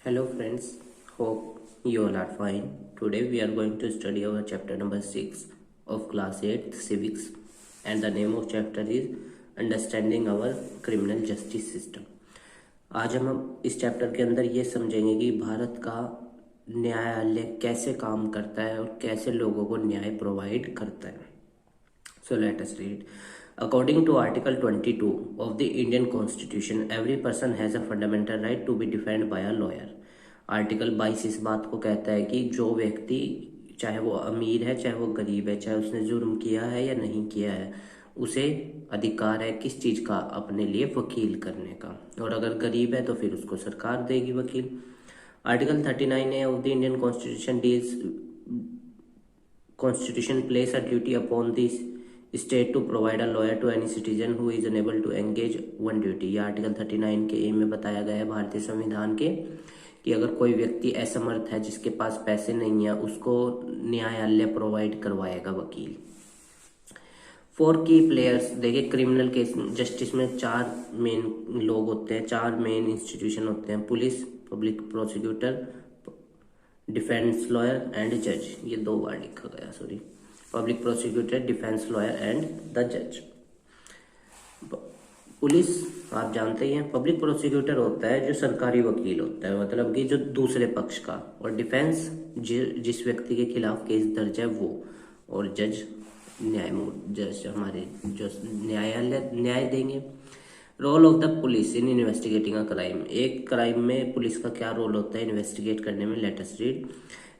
Hello friends, hope you all are fine. Today we are going to study our chapter number 6 of class 8 civics, and the name of chapter is Understanding our Criminal Justice System. आज हम इस chapter के अंदर ये समझेंगे कि भारत का न्यायालय कैसे काम करता है और कैसे लोगों को न्याय प्रोवाइड करता है. So let us read. According to Article 22 of the Indian Constitution, every person has a fundamental right to be defended by a lawyer. Article 22 इस बात को कहता है कि जो व्यक्ति, चाहे वो अमीर है चाहे वो गरीब है, चाहे उसने जुर्म किया है या नहीं किया है, उसे अधिकार है किस चीज़ का? अपने लिए वकील करने का. और अगर गरीब है तो फिर उसको सरकार देगी वकील. Article 39A of the Indian constitution place a duty upon this state to provide a lawyer to any citizen who is unable to engage one duty. यह आर्टिकल 39 के ए में बताया गया है भारतीय संविधान के कि अगर कोई व्यक्ति असमर्थ है, जिसके पास पैसे नहीं है, उसको न्यायालय प्रोवाइड करवाएगा वकील. 4 की प्लेयर्स. देखिए, क्रिमिनल केस जस्टिस में 4 मेन लोग होते हैं, 4 मेन इंस्टीट्यूशन होते हैं: police, public prosecutor, defence lawyer and जज. ये 2 बार लिखा गया, sorry. Public prosecutor, defence lawyer and the जज. पुलिस आप जानते ही हैं. पब्लिक प्रोसिक्यूटर होता है जो सरकारी वकील होता है, मतलब कि जो दूसरे पक्ष का. और डिफेंस जिस व्यक्ति के खिलाफ केस दर्ज है वो. और जज जज हमारे जो न्याय देंगे. Role of the police in investigating a crime. एक क्राइम में पुलिस का क्या रोल होता है इन्वेस्टिगेट करने में? Let us read.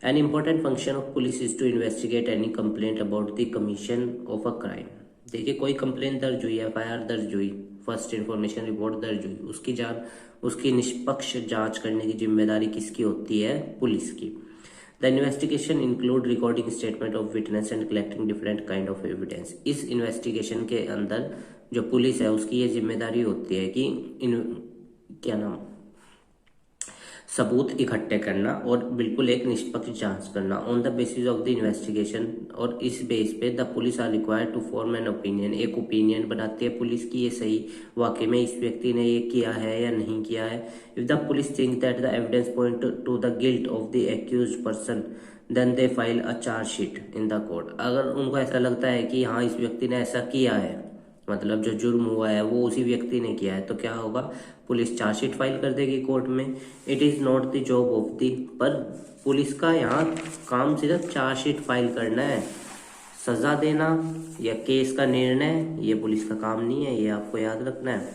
An important function of police is to investigate any complaint about the commission of a crime. देखिए, कोई कंप्लेंट दर्ज हुई, FIR दर्ज हुई, फर्स्ट इन्फॉर्मेशन रिपोर्ट दर्ज हुई, उसकी निष्पक्ष जांच करने की जिम्मेदारी किसकी होती है? पुलिस की. The investigation include recording statement of witness and collecting different kind of evidence. इस इन्वेस्टिगेशन के अंदर जो पुलिस है उसकी ये जिम्मेदारी होती है कि सबूत इकट्ठे करना और बिल्कुल एक निष्पक्ष जांच करना on the basis of the investigation. और इस बेस पे the police are required to form an opinion. एक ओपिनियन बनाती है पुलिस की, ये सही वाकई में इस व्यक्ति ने ये किया है या नहीं किया है. If the police think that the evidence point to the guilt of the accused person then they file a chargesheet in the court. अगर उनको ऐसा लगता है कि हाँ, इस व्यक्ति ने ऐसा किया है, मतलब जो जुर्म हुआ है वो उसी व्यक्ति ने किया है, तो क्या होगा? पुलिस चार्जशीट फाइल कर देगी कोर्ट में. It is not the job of the, पर पुलिस का यहाँ काम सिर्फ चार्जशीट फाइल करना है. सजा देना या केस का निर्णय ये पुलिस का काम नहीं है, ये आपको याद रखना है.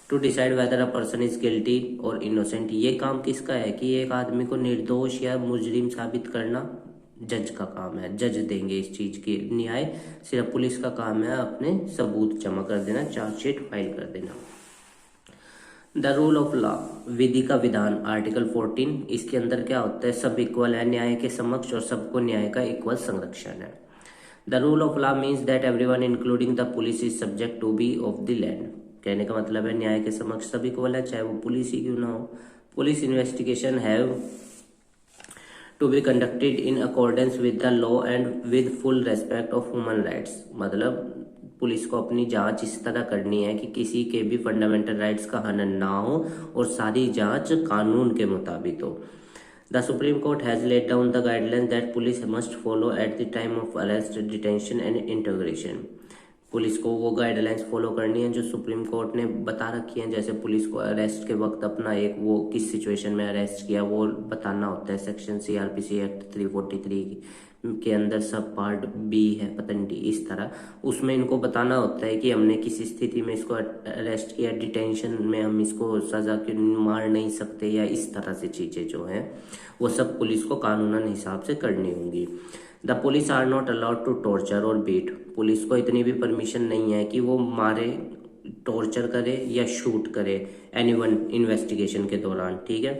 To decide whether a person is guilty और इनोसेंट. ये काम किसका है कि एक आदमी को निर्दोष या मुजरिम साबित करना जज का काम है. जज देंगे इस चीज की न्याय. सिर्फ पुलिस का काम है अपने सबूत जमा कर देना, चार्जशीट फाइल कर देना. The rule of law. विधि का विधान. आर्टिकल 14. इसके अंदर क्या होता है? सब इक्वल है न्याय के समक्ष और सबको न्याय का इक्वल संरक्षण है. The rule of law means that everyone including the police is subject to be of the land. कहने का मतलब है न्याय के समक्ष सब इक्वल है, चाहे वो पुलिस ही क्यों ना हो. Police investigation have to be conducted in accordance with the law and with full respect of human rights. मतलब पुलिस को अपनी जांच इस तरह करनी है कि किसी के भी फंडामेंटल राइट्स का हनन ना हो और सारी जांच कानून के मुताबिक हो. The Supreme Court has laid down the guidelines that police must follow at the time of arrest, detention and integration. Police को वो गाइडलाइंस फॉलो करनी है जो सुप्रीम कोर्ट ने बता रखी है. जैसे पुलिस को अरेस्ट के वक्त अपना एक वो किस सिचुएशन में अरेस्ट किया वो बताना होता है. सेक्शन CRPC एक्ट 343 के अंदर सब पार्ट B है, पतन D, इस तरह उसमें इनको बताना होता है कि हमने किस स्थिति में इसको अरेस्ट किया, डिटेंशन में हम इसको सजा के मार नहीं सकते, या इस तरह से चीजें जो हैं वो सब पुलिस को कानूनन हिसाब से करनी होंगी. The police are not allowed to torture or beat. Police को इतनी भी परमिशन नहीं है कि वो मारे, टॉर्चर करे या शूट करे एनीवन इन्वेस्टिगेशन के दौरान. ठीक है.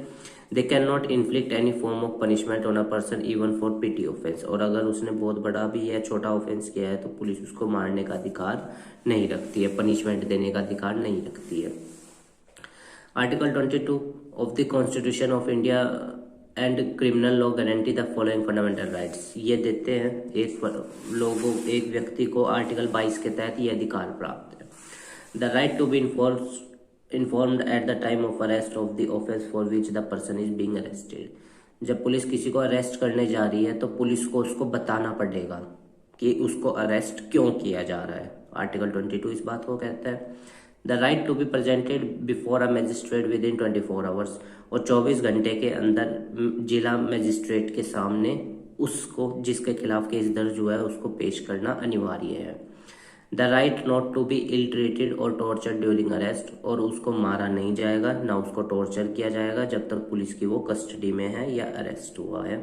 They can not inflict any form of punishment on a person even for petty offence. और अगर उसने बहुत बड़ा भी या छोटा ऑफेंस किया है तो पुलिस उसको मारने का अधिकार नहीं रखती है, पनिशमेंट देने का अधिकार नहीं रखती है. Article 22 of the constitution of India and criminal law guarantee the following fundamental rights. ये देते हैं एक व्यक्ति को आर्टिकल 22 के तहत ये अधिकार प्राप्त है. The right to be informed at the time of arrest of the offence for which the person is being arrested. जब पुलिस किसी को अरेस्ट करने जा रही है तो पुलिस को उसको बताना पड़ेगा कि उसको अरेस्ट क्यों किया जा रहा है। आर्टिकल 22 इस बात को कहता है। The right to be presented before a magistrate within 24 hours, और 24 घंटे के अंदर जिला मजिस्ट्रेट के सामने उसको जिसके खिलाफ केस दर्ज हुआ है उसको पेश करना अनिवार्य है। The right not to be ill treated or torture during arrest, और उसको मारा नहीं जाएगा ना उसको टॉर्चर किया जाएगा जब तक पुलिस की वो कस्टडी में है या अरेस्ट हुआ है।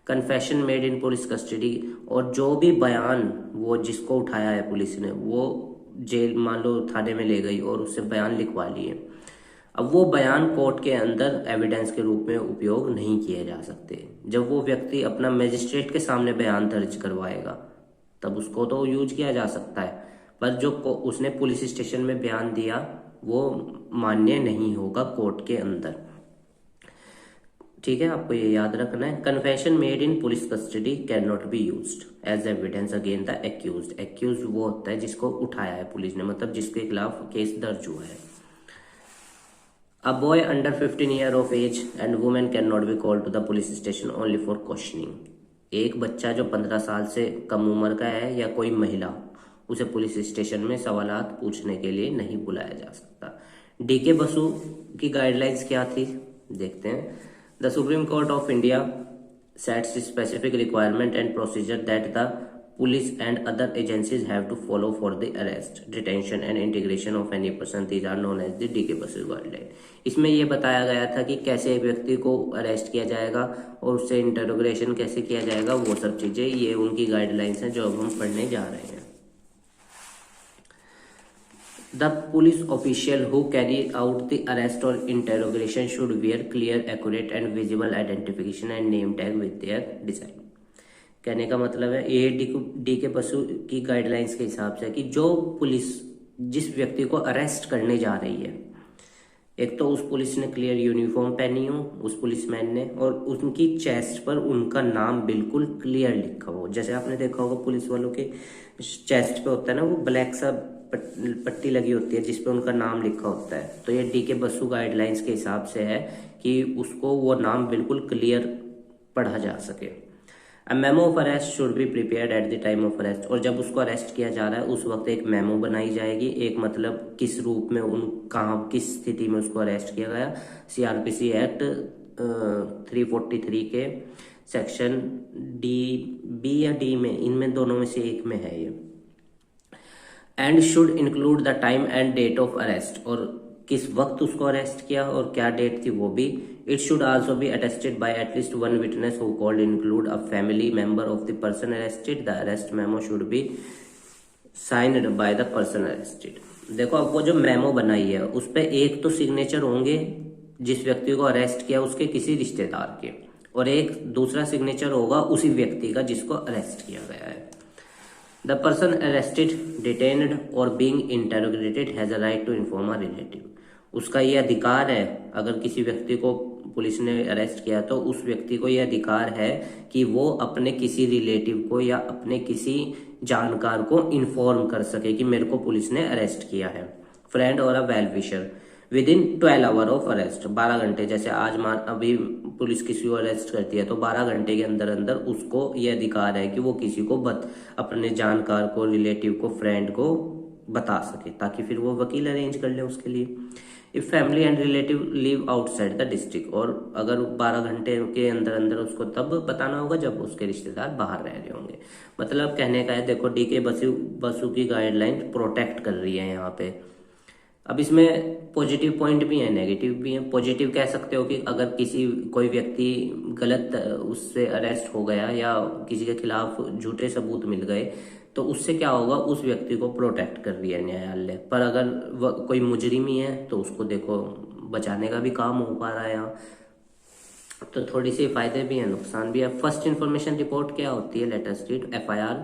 Confession made in police custody, और जो भी बयान वो जिसको उठाया है पुलिस ने वो जेल मान लो थाने में ले गई और उससे बयान लिखवा लिए, अब वो बयान कोर्ट के अंदर एविडेंस के रूप में उपयोग नहीं किए जा सकते। जब वो व्यक्ति अपना मजिस्ट्रेट के सामने बयान दर्ज करवाएगा तब उसको तो यूज किया जा सकता है, पर जो उसने पुलिस स्टेशन में बयान दिया वो मान्य नहीं होगा कोर्ट के अंदर। ठीक है, आपको ये याद रखना है। Confession made in police custody can not be used as evidence against the accused. Accused वो होता है जिसको उठाया है पुलिस ने, मतलब जिसके खिलाफ केस दर्ज हुआ है। A boy under 15 year of age and woman cannot be called to the police station only for questioning। एक बच्चा जो 15 साल से कम उम्र का है या कोई महिला, उसे पुलिस स्टेशन में सवालात पूछने के लिए नहीं बुलाया जा सकता। डीके बसु की गाइडलाइंस क्या थी देखते हैं। The supreme court of India sets specific requirement and procedure that the police and other agencies have to follow for the arrest, detention and integration of any person. These are known as the DK Basu guideline। इसमें ये बताया गया था कि कैसे एक व्यक्ति को अरेस्ट किया जाएगा और उससे इंटरोगेशन कैसे किया जाएगा, वो सब चीजें ये उनकी गाइडलाइंस हैं जो अब हम पढ़ने जा रहे हैं। The police official who carry out the arrest or interrogation should wear clear, accurate and visible identification and name tag with their design। कहने का मतलब है ये डी के बसु की गाइडलाइंस के हिसाब से कि जो पुलिस जिस व्यक्ति को अरेस्ट करने जा रही है, एक तो उस पुलिस ने क्लियर यूनिफॉर्म पहनी हो उस पुलिसमैन ने, और उनकी चेस्ट पर उनका नाम बिल्कुल क्लियर लिखा हो। जैसे आपने देखा होगा पुलिस वालों के चेस्ट पे होता है ना वो ब्लैक सा पट्टी लगी होती है जिसपे उनका नाम लिखा होता है। तो ये डी के बसु गाइडलाइंस के हिसाब से है कि उसको वो नाम बिल्कुल क्लियर पढ़ा जा सके। A memo of arrest should be prepared at the time of arrest, और जब उसको अरेस्ट किया जा रहा है उस वक्त एक मेमो बनाई जाएगी। एक मतलब किस रूप में कहाँ किस स्थिति में उसको अरेस्ट किया गया। सीआरपीसी एक्ट 343 के सेक्शन बी या डी में, इनमें दोनों में से एक में है ये। And should include the time and date of arrest, और किस वक्त उसको अरेस्ट किया और क्या डेट थी वो भी। It should also be attested bye at least one witness who called include a family member of the person arrested. The arrest memo should be signed by the person arrested. देखो अब वो जो मेमो बनाई है उस पर एक तो सिग्नेचर होंगे जिस व्यक्ति को अरेस्ट किया उसके किसी रिश्तेदार के, और एक दूसरा सिग्नेचर होगा उसी व्यक्ति का जिसको अरेस्ट किया गया है। द पर्सन अरेस्टेड, डिटेन्ड और being interrogated has a right to inform a relative. उसका ये अधिकार है, अगर किसी व्यक्ति को पुलिस ने अरेस्ट किया तो उस व्यक्ति को यह अधिकार है कि वो अपने किसी रिलेटिव को या अपने किसी जानकार को इन्फॉर्म कर सके कि मेरे को पुलिस ने अरेस्ट किया है। फ्रेंड और a well wisher with in 12 hour of arrest, 12 घंटे। जैसे आज अभी पुलिस किसी को अरेस्ट करती है तो 12 घंटे के अंदर अंदर उसको यह अधिकार है कि वो किसी को अपने जानकार को, रिलेटिव को, फ्रेंड को बता सके ताकि फिर वो वकील अरेंज कर ले उसके लिए। If family and relative live outside the district, और अगर 12 घंटे के अंदर अंदर उसको तब बताना होगा जब उसके रिश्तेदार बाहर रह रहे होंगे। मतलब कहने का है, देखो डीके बसु की गाइडलाइन प्रोटेक्ट कर रही है यहाँ पे। अब इसमें पॉजिटिव पॉइंट भी है, नेगेटिव भी है। पॉजिटिव कह सकते हो कि अगर कोई व्यक्ति गलत उससे अरेस्ट हो गया या किसी के खिलाफ झूठे सबूत मिल गए तो उससे क्या होगा, उस व्यक्ति को प्रोटेक्ट कर रही है न्यायालय। पर अगर कोई मुजरिम ही है तो उसको देखो बचाने का भी काम हो पा रहा है यहाँ। तो थोड़ी सी फायदे भी हैं, नुकसान भी है। फर्स्ट इन्फॉर्मेशन रिपोर्ट क्या होती है, let us read. FIR,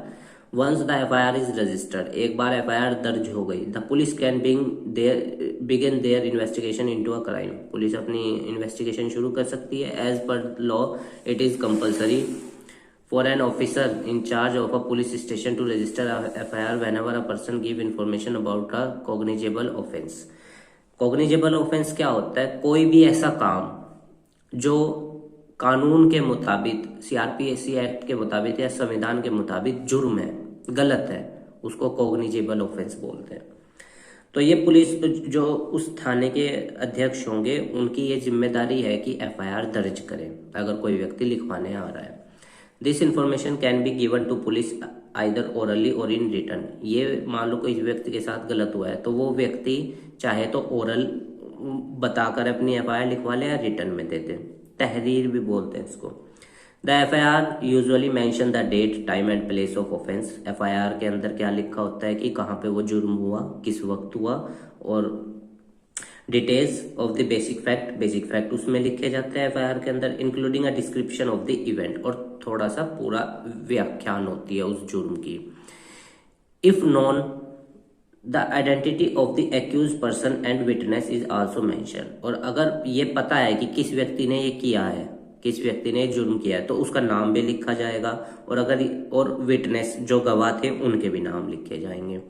once the FIR is registered, एक बार FIR दर्ज हो गई, the police can begin their investigation into a crime, police अपनी इन्वेस्टिगेशन शुरू कर सकती है। As per law it is compulsory for an officer in charge of a police station to register a FIR whenever a person give information about a cognizable offense। Cognizable offence क्या होता है? कोई भी ऐसा काम जो कानून के मुताबिक, सीआरपीसी एक्ट के मुताबिक या संविधान के मुताबिक जुर्म है, गलत है, उसको कॉग्निजेबल ऑफेंस बोलते हैं। तो ये पुलिस जो उस थाने के अध्यक्ष होंगे, उनकी ये जिम्मेदारी है कि एफआईआर दर्ज करें अगर कोई व्यक्ति लिखवाने आ रहा है। This information can be given to police either orally or in return. ये मान लो कोई व्यक्ति के साथ गलत हुआ है तो वो व्यक्ति चाहे तो ओरल बताकर अपनी एफआईआर लिखवा ले या रिटर्न में दे दे, तहरीर भी बोलते हैं इसको। The FIR usually mention the date, time and place of offence. FIR के अंदर क्या लिखा होता है कि कहाँ पे वो जुर्म हुआ, किस वक्त हुआ, और details of the basic fact उसमें लिखे जाते हैं एफआईआर के अंदर, including a description of the event, और थोड़ा सा पूरा व्याख्यान होती है उस जुर्म की। If known the identity of the accused person and witness is also mention. और अगर ये पता है कि किस व्यक्ति ने ये किया है, किस व्यक्ति ने जुर्म किया है, तो उसका नाम भी लिखा जाएगा, और विटनेस जो गवाह थे उनके भी नाम लिखे जाएंगे।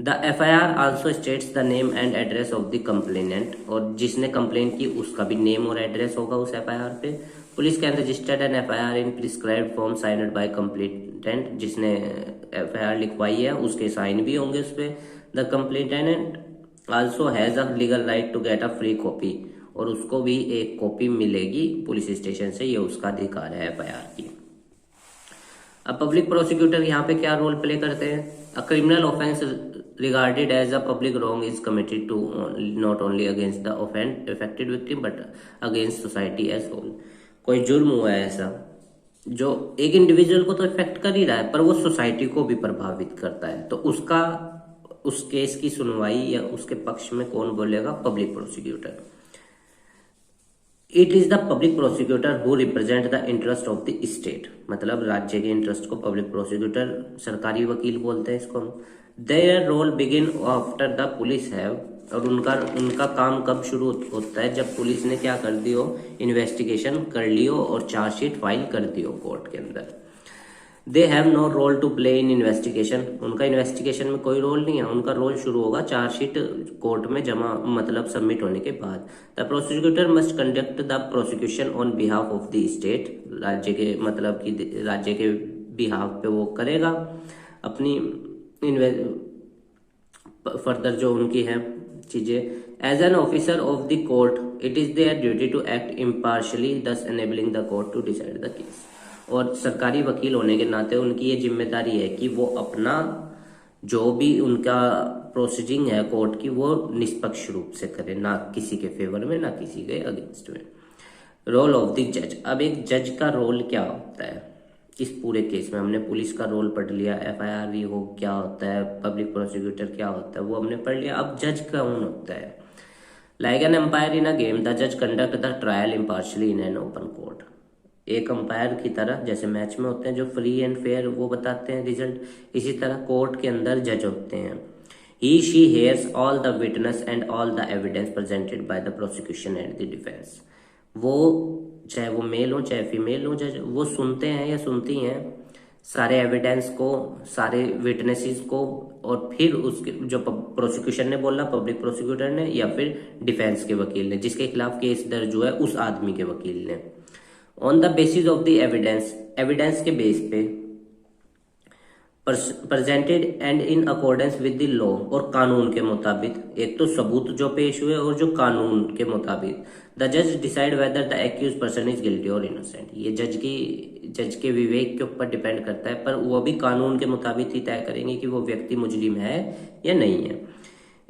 The FIR also states the name and address of the complainant, और जिसने कंप्लेंट की उसका भी नेम और एड्रेस होगा उस एफआईआर पे। Police can registered an FIR in prescribed form signed by complainant. जिसने एफआईआर लिखवाई है उसके साइन भी होंगे उस पे। The complainant also has a legal right to get a free copy, और उसको भी एक कॉपी मिलेगी पुलिस स्टेशन से, ये उसका अधिकार है एफआईआर की। अब पब्लिक प्रोसिक्यूटर यहाँ पे क्या रोल प्ले करते हैं? A criminal offence regarded as a public wrong is committed to not only against the affected victim but against society as whole। कोई जुर्म हुआ है ऐसा जो एक इंडिविजुअल को तो इफेक्ट कर ही रहा है पर वो सोसाइटी को भी प्रभावित करता है, तो उस केस की सुनवाई या उसके पक्ष में कौन बोलेगा? Public prosecutor. It is the public prosecutor who represent the interest of the state, मतलब राज्य के इंटरेस्ट को पब्लिक प्रोसिक्यूटर, सरकारी वकील बोलते हैं इसको। Their role begin after the police have, और उनका काम कब शुरू होता है? जब पुलिस ने क्या कर दियो, इन्वेस्टिगेशन कर लियो और चार्जशीट फाइल कर दियो कोर्ट के अंदर। They have no role to play in investigation, उनका इन्वेस्टिगेशन में कोई रोल नहीं है, उनका रोल शुरू होगा चार्जशीट कोर्ट में जमा मतलब सबमिट होने के बाद। The prosecutor must conduct the prosecution on behalf of the state, राज्य के मतलब कि राज्य के बिहाफ पे वो करेगा अपनी फर्दर जो उनकी है चीजें। As an officer of the court it is their duty to act impartially, thus enabling the court to decide the case. और सरकारी वकील होने के नाते उनकी ये जिम्मेदारी है कि वो अपना जो भी उनका प्रोसीडिंग है कोर्ट की वो निष्पक्ष रूप से करे, ना किसी के फेवर में ना किसी के अगेंस्ट में। रोल ऑफ द जज। अब एक जज का रोल क्या होता है इस पूरे केस में? हमने पुलिस का रोल पढ़ लिया, एफआईआर हो क्या होता है, पब्लिक प्रोसिक्यूटर क्या होता है वो हमने पढ़ लिया। अब जज कौन होता है? Like an empire in a game the जज conduct the trial impartially in an open court. एक अंपायर की तरह जैसे मैच में होते हैं जो फ्री एंड फेयर वो बताते हैं रिजल्ट, इसी तरह कोर्ट के अंदर जज होते हैं। He she hears all the witness and all the evidence presented by the prosecution and the defence. वो चाहे वो मेल हो चाहे फीमेल हो, जज वो सुनते हैं या सुनती हैं सारे एविडेंस को, सारे विटनेसेस को, और फिर उसके जो प्रोसिक्यूशन ने बोला पब्लिक प्रोसिक्यूटर ने या फिर डिफेंस के वकील ने, जिसके खिलाफ केस दर्ज हुआ है उस आदमी के वकील ने। On the basis of the evidence के बेस पे presented and in accordance with the law, और कानून के मुताबिक, एक तो सबूत जो पेश हुए और जो कानून के मुताबिक, द जज decide whether the accused person is guilty और इनोसेंट। ये जज के विवेक के ऊपर डिपेंड करता है, पर वो भी कानून के मुताबिक ही तय करेंगे कि वो व्यक्ति मुजरिम है या नहीं है।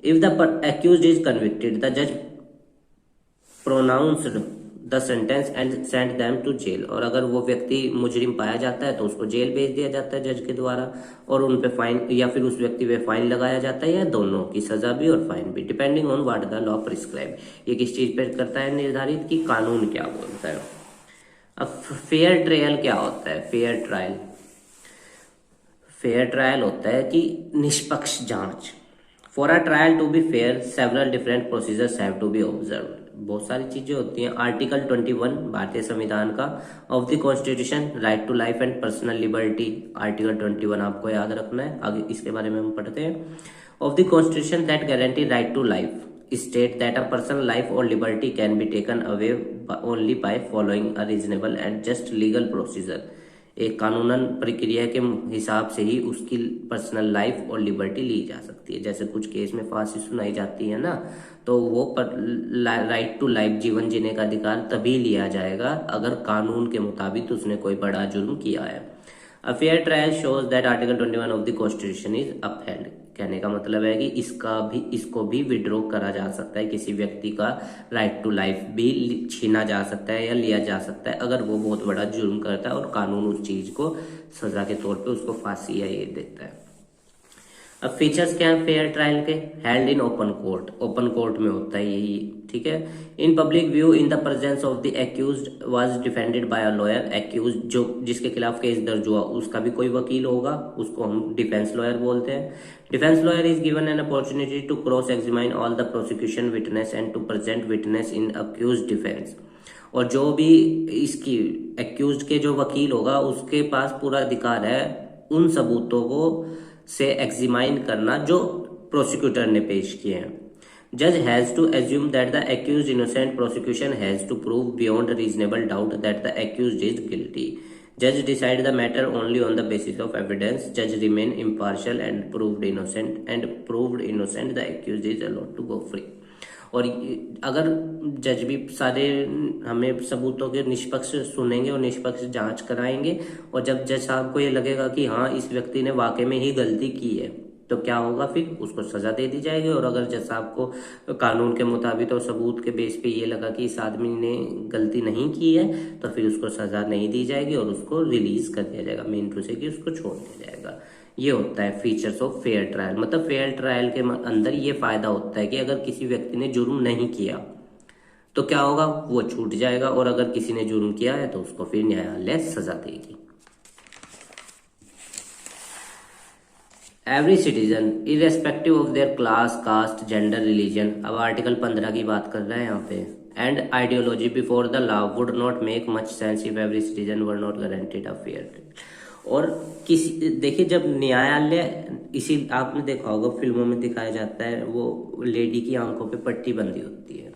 If the accuse is convicted the जज pronounced the sentence and send them to jail, और अगर वो व्यक्ति मुजरिम पाया जाता है तो उसको जेल भेज दिया जाता है जज के द्वारा, और उन पे फाइन या फिर उस व्यक्ति पे फाइन लगाया जाता है, या दोनों की सजा भी और फाइन भी, depending on what the law prescribe. ये किस चीज पे करता है निर्धारित कि कानून क्या बोलता है। अब फेयर ट्रायल क्या होता है? फेयर ट्रायल होता है कि निष्पक्ष जांच। For a trial to be fair several different procedures have to be observed. बहुत सारी चीजें होती हैं। आर्टिकल 21 भारतीय संविधान का of the constitution, right to life and personal liberty. Article 21 आपको याद रखना है, आगे इसके बारे में हम पढ़ते हैं। Of the constitution that guarantee right to life, state that a person's life or liberty can be taken away only by following a reasonable and just legal procedure। एक कानूनन प्रक्रिया के हिसाब से ही उसकी पर्सनल लाइफ और लिबर्टी ली जा सकती है। जैसे कुछ केस में फांसी सुनाई जाती है ना, तो वो राइट टू लाइफ, जीवन जीने का अधिकार तभी लिया जाएगा अगर कानून के मुताबिक उसने कोई बड़ा जुर्म किया है। A fair trial shows that article 21 of the constitution is upheld. कहने का मतलब है कि इसको भी विड्रॉ करा जा सकता है, किसी व्यक्ति का राइट टू लाइफ भी छीना जा सकता है या लिया जा सकता है अगर वो बहुत बड़ा जुर्म करता है और कानून उस चीज को सजा के तौर पे उसको फांसी या ये देता है। अब फीचर्स क्या है फेयर ट्रायल के? Held in open court, open court में होता है यही, ठीक है। In public view in the presence of the accused was defended bye a lawyer. Accused जो जिसके खिलाफ केस दर्ज हुआ उसका भी कोई वकील होगा, उसको हम डिफेंस लॉयर बोलते हैं। Defence lawyer is given an opportunity to cross examine all the prosecution witness and to present witness in accused defence. और जो भी इसकी एक्यूज्ड के जो वकील होगा उसके पास पूरा अधिकार है उन सबूतों को से एग्जामिन करना जो प्रोसिक्यूटर ने पेश किए हैं। जज has to assume that the accused innocent, prosecution has to prove beyond reasonable doubt that the accused is guilty. जज decide the matter only on the basis of evidence. जज remain impartial and proved innocent the accused is allowed to go free. और अगर जज भी सारे हमें सबूतों के निष्पक्ष सुनेंगे और निष्पक्ष जांच कराएंगे, और जब जज साहब को ये लगेगा कि हाँ इस व्यक्ति ने वाकई में ही गलती की है तो क्या होगा, फिर उसको सजा दे दी जाएगी। और अगर जज साहब को कानून के मुताबिक और सबूत के बेस पे ये लगा कि इस आदमी ने गलती नहीं की है तो फिर उसको सजा नहीं दी जाएगी और उसको रिलीज कर दिया जाएगा, मेन टू से कि उसको छोड़ दिया जाएगा। ये होता है फीचर्स ऑफ फेयर ट्रायल। मतलब फेयर ट्रायल के अंदर ये फायदा होता है कि अगर किसी व्यक्ति ने जुर्म नहीं किया तो क्या होगा, वो छूट जाएगा, और अगर किसी ने जुर्म किया है तो उसको फिर न्यायालय सजा देगी। Every citizen irrespective of their class, caste, gender, religion. अब आर्टिकल 15 की बात कर रहे हैं यहाँ पे। And ideology before the law would not make much sense if every citizen were not guaranteed a fair. और किसी देखिए जब न्यायालय, इसी आपने देखा होगा फिल्मों में दिखाया जाता है, वो लेडी की आंखों पे पट्टी बंधी होती है,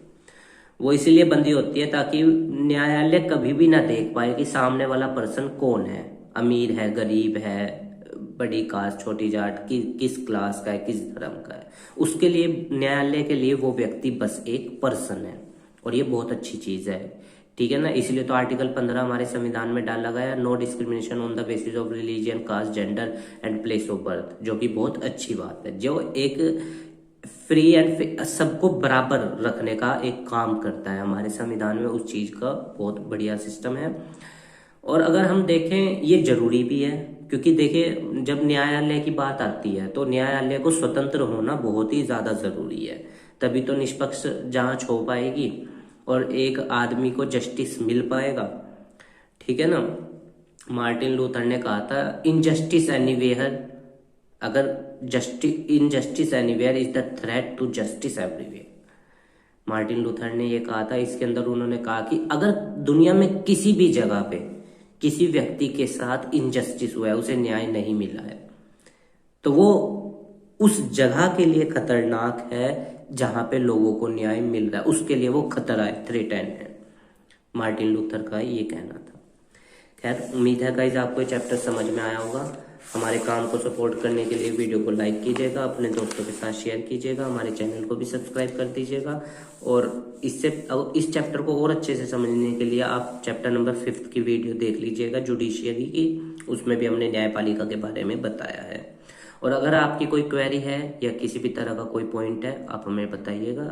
वो इसीलिए बंधी होती है ताकि न्यायालय कभी भी ना देख पाए कि सामने वाला पर्सन कौन है, अमीर है, गरीब है, बड़ी कास्ट, छोटी जाट, किस क्लास का है, किस धर्म का है। उसके लिए न्यायालय के लिए वो व्यक्ति बस एक पर्सन है, और ये बहुत अच्छी चीज है, ठीक है ना। इसलिए तो आर्टिकल 15 हमारे संविधान में डाला गया, no discrimination on the basis of religion, caste, gender and place of birth, जो कि बहुत अच्छी बात है, जो एक फ्री एंड सबको बराबर रखने का एक काम करता है हमारे संविधान में। उस चीज का बहुत बढ़िया सिस्टम है। और अगर हम देखें ये जरूरी भी है, क्योंकि देखिए जब न्यायालय की बात आती है तो न्यायालय को स्वतंत्र होना बहुत ही ज्यादा जरूरी है, तभी तो निष्पक्ष जांच हो पाएगी और एक आदमी को जस्टिस मिल पाएगा, ठीक है ना। मार्टिन लूथर ने कहा था इनजस्टिस एनीवेयर, अगर injustice anywhere is the threat to justice everywhere. Martin Luther ने ये कहा था, इसके अंदर उन्होंने कहा कि अगर दुनिया में किसी भी जगह पे किसी व्यक्ति के साथ इनजस्टिस हुआ है, उसे न्याय नहीं मिला है, तो वो उस जगह के लिए खतरनाक है जहां पे लोगों को न्याय मिल रहा है, उसके लिए वो खतरा है, थ्रेटन है। मार्टिन लूथर का ये कहना था। खैर उम्मीद है गाइस आपको ये चैप्टर समझ में आया होगा। हमारे काम को सपोर्ट करने के लिए वीडियो को लाइक कीजिएगा, अपने दोस्तों के साथ शेयर कीजिएगा, हमारे चैनल को भी सब्सक्राइब कर दीजिएगा। और इस चैप्टर को और अच्छे से समझने के लिए आप चैप्टर नंबर 5 की वीडियो देख लीजिएगा जुडिशियरी की, उसमें भी हमने न्यायपालिका के बारे में बताया है। और अगर आपकी कोई क्वेरी है या किसी भी तरह का कोई पॉइंट है आप हमें बताइएगा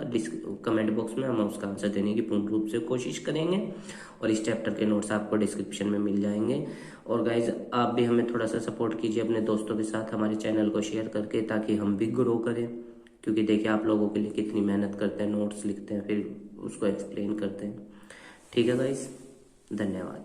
कमेंट बॉक्स में, हम उसका आंसर देने की पूर्ण रूप से कोशिश करेंगे। और इस चैप्टर के नोट्स आपको डिस्क्रिप्शन में मिल जाएंगे। और गाइज आप भी हमें थोड़ा सा सपोर्ट कीजिए अपने दोस्तों के साथ, हमारे चैनल को शेयर करके, ताकि हम भी ग्रो करें। क्योंकि देखिए आप लोगों के लिए कितनी मेहनत करते हैं, नोट्स लिखते हैं, फिर उसको एक्सप्लेन करते हैं। ठीक है गाइज, धन्यवाद।